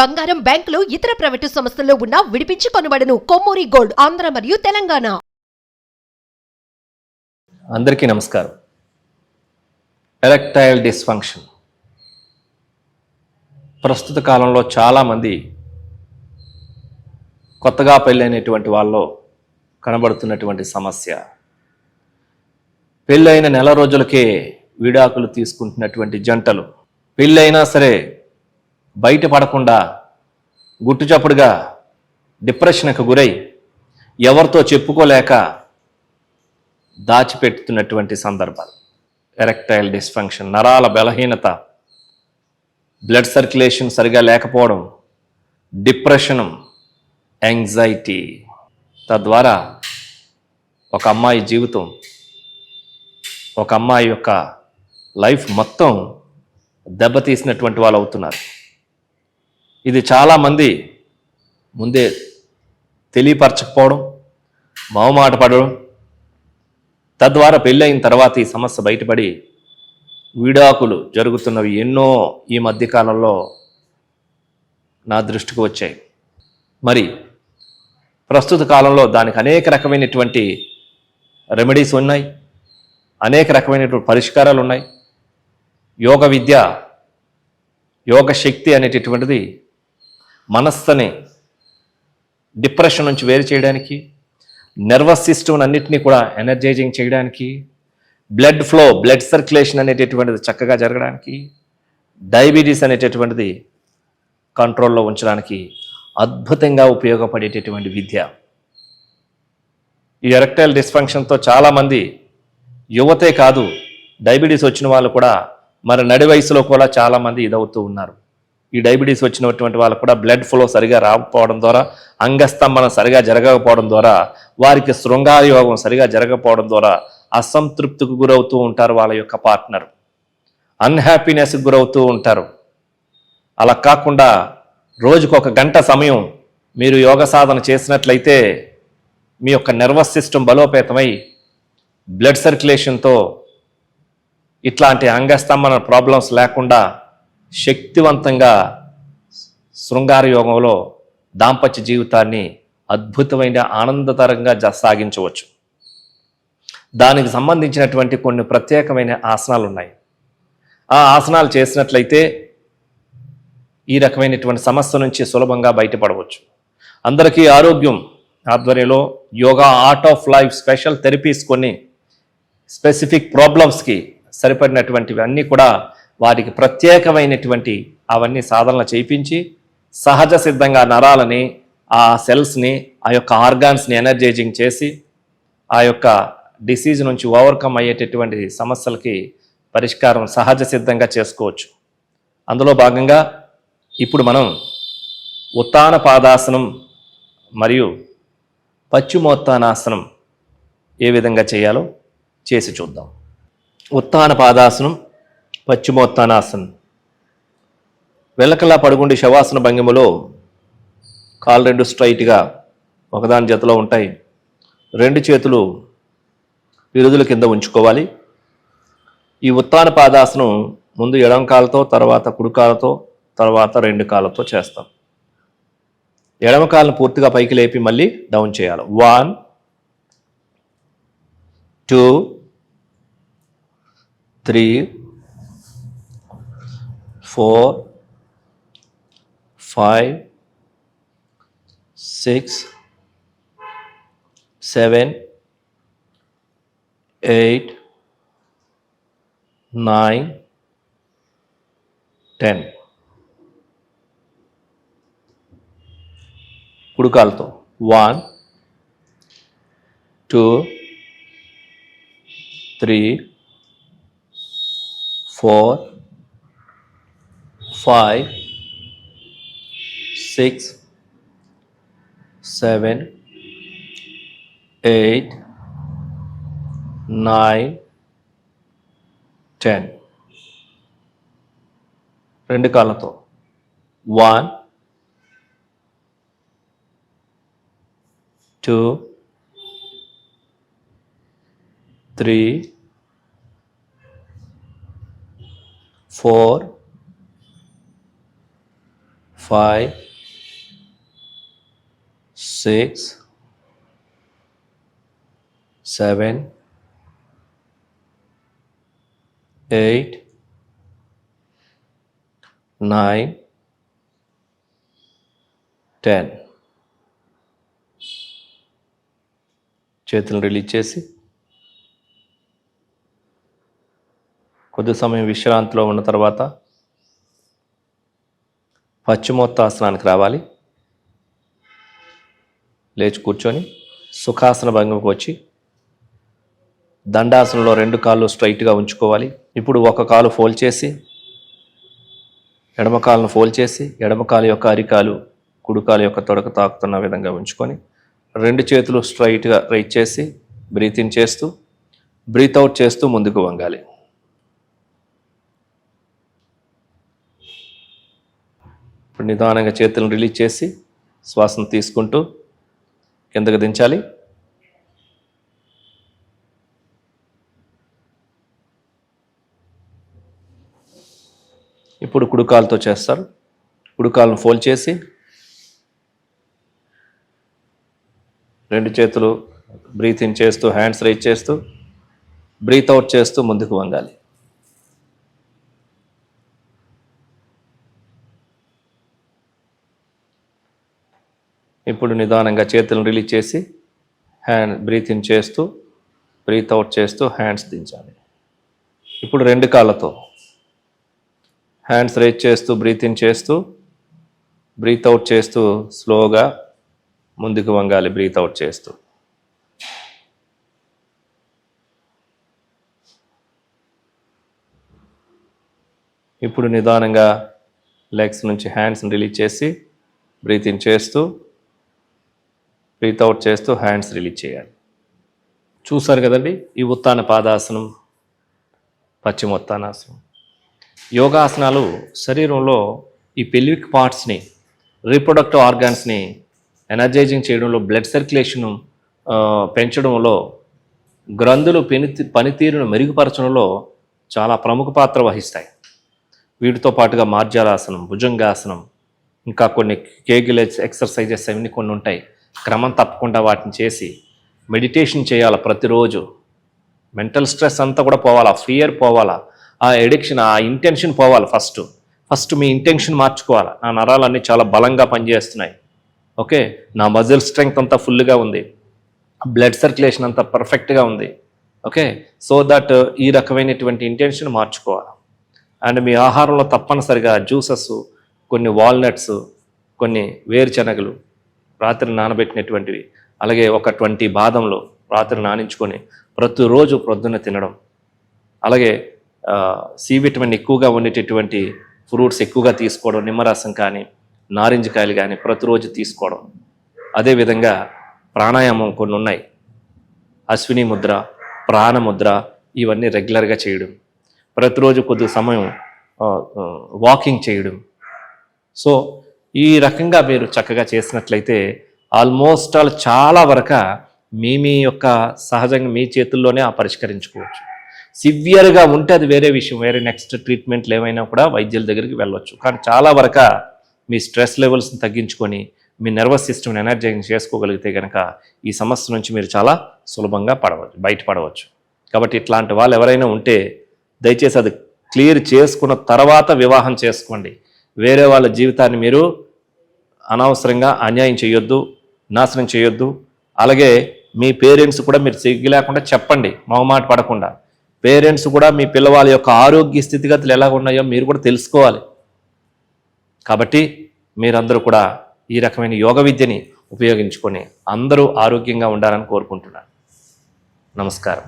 బంగారం, బ్యాంకులు, ఇతర ప్రైవేటు సంస్థల్లో ఉన్న విడిపించి కొనబడును. కొమ్మూరి గోల్డ్, ఆంధ్ర మరియు తెలంగాణ. అందరికీ నమస్కారం. ఎరెక్టైల్ డిస్ఫంక్షన్ ప్రస్తుత కాలంలో చాలామంది కొత్తగా పెళ్ళైనటువంటి వాళ్ళలో కనబడుతున్నటువంటి సమస్య. పెళ్ళైన నెల రోజులకే విడాకులు తీసుకుంటున్నటువంటి జంటలు, పెళ్ళైనా సరే బయటపడకుండా గుట్టుచప్పుడుగా డిప్రెషన్కు గురై ఎవరితో చెప్పుకోలేక దాచిపెట్టుతున్నటువంటి సందర్భాలు. ఎరెక్టైల్ డిస్ఫంక్షన్, నరాల బలహీనత, బ్లడ్ సర్క్యులేషన్ సరిగా లేకపోవడం, డిప్రెషను, యాంగ్జైటీ, తద్వారా ఒక అమ్మాయి జీవితం, ఒక అమ్మాయి యొక్క లైఫ్ మొత్తం దెబ్బతీసినటువంటి వాళ్ళు అవుతున్నారు. ఇది చాలామంది ముందే తెలియపరచకపోవడం, మొహమాట పడడం, తద్వారా పెళ్ళైన తర్వాత ఈ సమస్య బయటపడి విడాకులు జరుగుతున్నవి ఎన్నో ఈ మధ్యకాలంలో నా దృష్టికి వచ్చాయి. మరి ప్రస్తుత కాలంలో దానికి అనేక రకమైనటువంటి రెమెడీస్ ఉన్నాయి, అనేక రకమైనటువంటి పరిష్కారాలు ఉన్నాయి. యోగ విద్య, యోగ శక్తి అనేటటువంటిది మనస్సుని డిప్రెషన్ నుంచి వేరు చేయడానికి, నర్వస్ సిస్టమ్ అన్నిటినీ కూడా ఎనర్జైజింగ్ చేయడానికి, బ్లడ్ ఫ్లో, బ్లడ్ సర్క్యులేషన్ అనేటటువంటిది చక్కగా జరగడానికి, డయాబెటీస్ అనేటటువంటిది కంట్రోల్లో ఉంచడానికి అద్భుతంగా ఉపయోగపడేటటువంటి విద్య. ఈ ఎరెక్టైల్ డిస్ఫంక్షన్తో చాలామంది యువతే కాదు, డయాబెటీస్ వచ్చిన వాళ్ళు కూడా మరి నడి వయసులో కూడా చాలామంది ఇదవుతూ ఉన్నారు. ఈ డయాబెటీస్ వచ్చినటువంటి వాళ్ళు కూడా బ్లడ్ ఫ్లో సరిగా రాకపోవడం ద్వారా, అంగస్తంభనం సరిగా జరగకపోవడం ద్వారా, వారికి శృంగార యోగం సరిగా జరగకపోవడం ద్వారా అసంతృప్తికి గురవుతూ ఉంటారు. వాళ్ళ యొక్క పార్ట్నర్ అన్హ్యాపీనెస్కి గురవుతూ ఉంటారు. అలా కాకుండా రోజుకు 1 గంట సమయం మీరు యోగ సాధన చేసినట్లయితే మీ యొక్క నర్వస్ సిస్టమ్ బలోపేతమై బ్లడ్ సర్క్యులేషన్తో ఇట్లాంటి అంగస్తంభన ప్రాబ్లమ్స్ లేకుండా శక్తివంతంగా శృంగార యోగంలో దాంపత్య జీవితాన్ని అద్భుతమైన ఆనందకరంగా సాగించవచ్చు. దానికి సంబంధించినటువంటి కొన్ని ప్రత్యేకమైన ఆసనాలు ఉన్నాయి. ఆ ఆసనాలు చేసినట్లయితే ఈ రకమైనటువంటి సమస్య నుంచి సులభంగా బయటపడవచ్చు. అందరికీ ఆరోగ్యం ఆధ్వర్యంలో yoga art of life special therapies, కొన్ని స్పెసిఫిక్ ప్రాబ్లమ్స్కి సరిపడినటువంటివి అన్నీ కూడా వాటికి ప్రత్యేకమైనటువంటి అవన్నీ సాధనలు చేయించి సహజ సిద్ధంగా నరాలని, ఆ సెల్స్ని, ఆ యొక్క ఆర్గాన్స్ని ఎనర్జైజింగ్ చేసి ఆ యొక్క డిసీజ్ నుంచి ఓవర్కమ్ అయ్యేటటువంటి సమస్యలకి పరిష్కారం సహజ సిద్ధంగా చేసుకోవచ్చు. అందులో భాగంగా ఇప్పుడు మనం ఉత్తాన పాదాసనం మరియు పశ్చిమోత్తానాసనం ఏ విధంగా చేయాలో చేసి చూద్దాం. ఉత్తాన పాదాసనం, పశ్చిమోత్తానాసనం. వెల్లకల్లా పడుకుండి శవాసన భంగిమలో కాళ్ళు 2 స్ట్రైట్గా ఒకదాని జతలో ఉంటాయి. 2 చేతులు పిరుదుల కింద ఉంచుకోవాలి. ఈ ఉత్తాన పాదాసనం ముందు ఎడమ కాలుతో, తర్వాత కుడి కాలుతో, తర్వాత 2 కాళ్ళతో చేస్తాం. ఎడమ కాళ్ళను పూర్తిగా పైకి లేపి మళ్ళీ డౌన్ చేయాలి. 1 2 3 4 5 6 7 8 9 10. కుడికాలతో 1 2 3 4 5 6 7 8 9 10. 2 కాళ్ళతో 1 2 3 4 5, 6, 7, 8, 9, 10. చేతులను రిలీజ్ చేసి కొద్ది సమయం విశ్రాంతిలో ఉన్న తర్వాత పశ్చిమోత్తాసనానికి రావాలి. లేచి కూర్చొని సుఖాసన భంగిమకు వచ్చి దండాసనంలో 2 కాళ్ళు స్ట్రైట్గా ఉంచుకోవాలి. ఇప్పుడు ఒక కాలు ఫోల్డ్ చేసి ఎడమ కాలును ఫోల్డ్ చేసి ఎడమ కాలు యొక్క అరికాలు కుడి కాలు యొక్క తొడక తాకుతున్న విధంగా ఉంచుకొని 2 చేతులు స్ట్రైట్గా రైట్ చేసి బ్రీత్ ఇన్ చేస్తూ బ్రీత్ అవుట్ చేస్తూ ముందుకు వంగాలి. ఇప్పుడు నిదానంగా చేతులను రిలీజ్ చేసి శ్వాసను తీసుకుంటూ కిందకు దించాలి. ఇప్పుడు కుడికాలుతో చేస్తారు. కుడికాలను ఫోల్డ్ చేసి 2 చేతులు బ్రీత్ ఇన్ చేస్తూ హ్యాండ్స్ రైజ్ చేస్తూ బ్రీత్ అవుట్ చేస్తూ ముందుకు వంగాలి. ఇప్పుడు నిదానంగా చేతులను రిలీజ్ చేసి బ్రీత్ ఇన్ చేస్తూ బ్రీత్ అవుట్ చేస్తూ హ్యాండ్స్ దించాలి. ఇప్పుడు 2 కాళ్ళతో హ్యాండ్స్ రైజ్ చేస్తూ బ్రీత్ ఇన్ చేస్తూ బ్రీత్ అవుట్ చేస్తూ స్లోగా ముందుకు వంగాలి. బ్రీత్ అవుట్ చేస్తూ ఇప్పుడు నిదానంగా లెగ్స్ నుంచి హ్యాండ్స్ని రిలీజ్ చేసి బ్రీత్ ఇన్ చేస్తూ బ్రీత్ అవుట్ చేస్తూ హ్యాండ్స్ రిలీజ్ చేయాలి. చూసారు కదండి, ఈ ఉత్తాన పాదాసనం, పశ్చిమోత్తానాసనం. యోగాసనాలు శరీరంలో ఈ పెల్విక్ పార్ట్స్ని, రీప్రొడక్టివ్ ఆర్గాన్స్ని ఎనర్జైజింగ్ చేయడంలో, బ్లడ్ సర్క్యులేషను పెంచడంలో, గ్రంథులు పనితీరును మెరుగుపరచడంలో చాలా ప్రముఖ పాత్ర వహిస్తాయి. వీటితో పాటుగా మార్జరాసనం, భుజంగాసనం, ఇంకా కొన్ని కేగిల్ ఎక్సర్సైజెస్ అవన్నీ కొన్ని ఉంటాయి. క్రమం తప్పకుండా వాటిని చేసి మెడిటేషన్ చేయాలి ప్రతిరోజు. మెంటల్ స్ట్రెస్ అంతా కూడా పోవాలా, ఫియర్ పోవాలా, ఆ ఎడిక్షన్, ఆ ఇంటెన్షన్ పోవాలి. ఫస్ట్ మీ ఇంటెన్షన్ మార్చుకోవాలి. నా నరాలన్నీ చాలా బలంగా పనిచేస్తున్నాయి, ఓకే, నా మజిల్ స్ట్రెంగ్త్ అంతా ఫుల్గా ఉంది, బ్లడ్ సర్క్యులేషన్ అంతా పర్ఫెక్ట్గా ఉంది, ఓకే. సో దట్ ఈ రకమైనటువంటి ఇంటెన్షన్ మార్చుకోవాలి. అండ్ మీ ఆహారంలో తప్పనిసరిగా జ్యూసెస్, కొన్ని వాల్నట్స్, కొన్ని వేరుశనగలు రాత్రి నానబెట్టినటువంటివి, అలాగే ఒక 20 బాదంలు రాత్రి నానించుకొని ప్రతిరోజు ప్రొద్దున తినడం, అలాగే సి విటమిన్ ఎక్కువగా ఉండేటటువంటి ఫ్రూట్స్ ఎక్కువగా తీసుకోవడం, నిమ్మరసం కానీ నారింజకాయలు కానీ ప్రతిరోజు తీసుకోవడం. అదేవిధంగా ప్రాణాయామం కొన్ని ఉన్నాయి, అశ్విని ముద్ర, ప్రాణముద్ర, ఇవన్నీ రెగ్యులర్గా చేయడం, ప్రతిరోజు కొద్ది సమయం వాకింగ్ చేయడం. సో ఈ రకంగా మీరు చక్కగా చేసినట్లయితే ఆల్మోస్ట్ చాలా వరకు మీ యొక్క సహజంగా మీ చేతుల్లోనే పరిష్కరించుకోవచ్చు. సివియర్గా ఉంటే అది వేరే విషయం, వేరే నెక్స్ట్ ట్రీట్మెంట్లు ఏమైనా కూడా వైద్యుల దగ్గరికి వెళ్ళవచ్చు. కానీ చాలా వరకు మీ స్ట్రెస్ లెవెల్స్ని తగ్గించుకొని మీ నర్వస్ సిస్టమ్ని ఎనర్జైజింగ్ చేసుకోగలిగితే కనుక ఈ సమస్య నుంచి మీరు చాలా సులభంగా బయటపడవచ్చు. కాబట్టి ఇట్లాంటి వాళ్ళు ఎవరైనా ఉంటే దయచేసి అది క్లియర్ చేసుకున్న తర్వాత వివాహం చేసుకోండి. వేరే వాళ్ళ జీవితాన్ని మీరు అనవసరంగా అన్యాయం చేయొద్దు, నాశనం చేయొద్దు. అలాగే మీ పేరెంట్స్ కూడా మీరు సిగ్గు లేకుండా చెప్పండి, మొహమాట పడకుండా. పేరెంట్స్ కూడా మీ పిల్లవాళ్ళ యొక్క ఆరోగ్య స్థితిగతులు ఎలా ఉన్నాయో మీరు కూడా తెలుసుకోవాలి. కాబట్టి మీరందరూ కూడా ఈ రకమైన యోగ విద్యని ఉపయోగించుకొని అందరూ ఆరోగ్యంగా ఉండాలని కోరుకుంటున్నాను. నమస్కారం.